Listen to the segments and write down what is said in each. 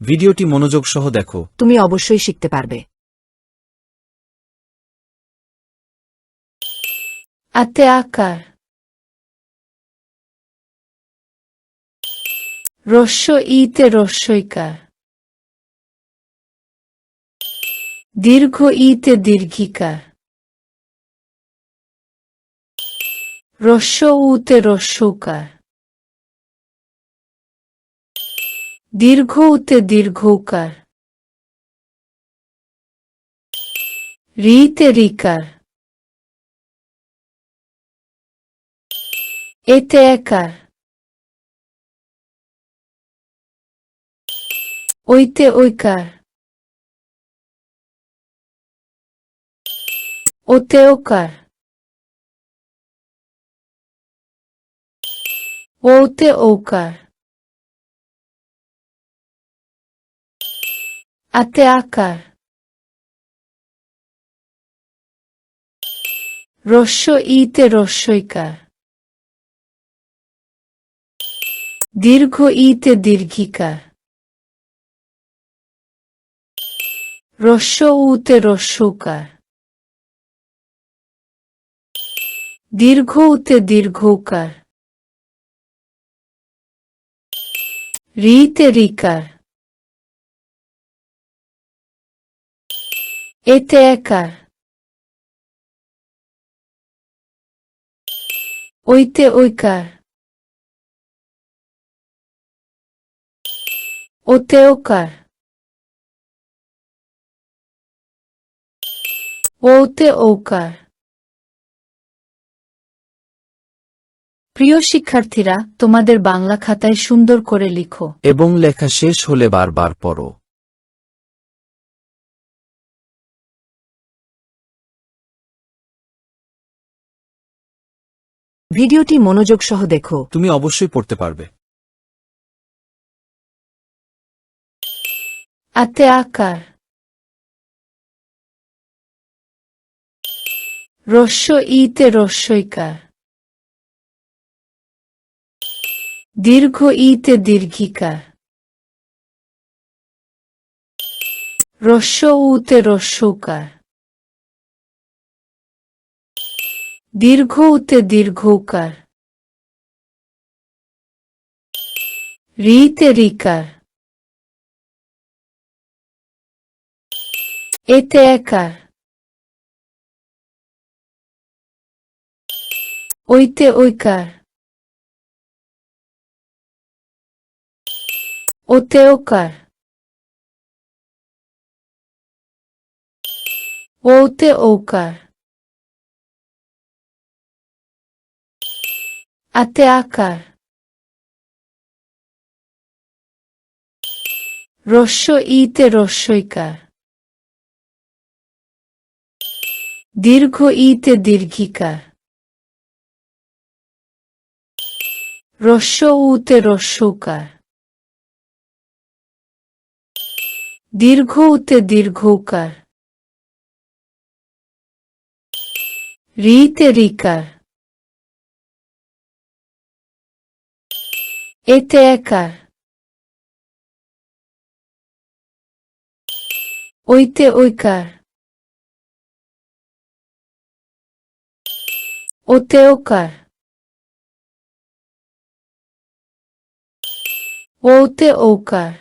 ভিডিওটি মনোযোগ সহ দেখো। তুমি অবশ্যই শিখতে পারবে। আতে আকার, রস্য ইতে রস্যইকার, দীর্ঘ ইতে দীর্ঘিকার, রস্য উতে রস্যৌকার, দীর্ঘ উতে দীর্ঘৌকার, রিতে রিকার, এতে একার, ওইতে ঐকার, ওতে ওকার, ওতে ঔকার, আতে আকার, রস্য ইতে রস্যইকার, দীর্ঘ ইতে দীর্ঘিকার, রস্য উতে রস্যৌকার, দীর্ঘ উতে দীর্ঘৌকার, রিতে রিকার, এতে একার, ওইতে ঐকার, ওতে ওকার, ওতে ঔকার। প্রিয় শিক্ষার্থীরা, তোমাদের বাংলা খাতায় সুন্দর করে লিখো এবং লেখা শেষ হলে বারবার পড়ো। ভিডিওটি মনোযোগ সহ দেখো। তুমি অবশ্যই পড়তে পারবে। আতে আকার, রস্য ইতে রস্যইকার, দীর্ঘ ইতে দীর্ঘিকার, রস্য উতে রস্যৌকার, দীর্ঘ উতে দীর্ঘৌকার, রিতে রিকার, এতে একার, ওইতে ঐকার, ওতে ওকার, ওতে ঔকার, আতে আকার, রস্য ইতে রস্যইকার, দীর্ঘ ইতে দীর্ঘিকার, রস্য উতে রস্যৌকার, দীর্ঘ উতে দীর্ঘৌকার, রিতে রিকার, এতে একার, ওইতে ঐকার, ওতে ওকার, ওতে ঔকার।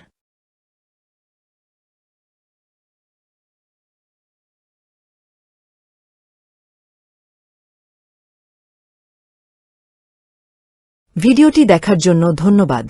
ভিডিওটি দেখার জন্য ধন্যবাদ।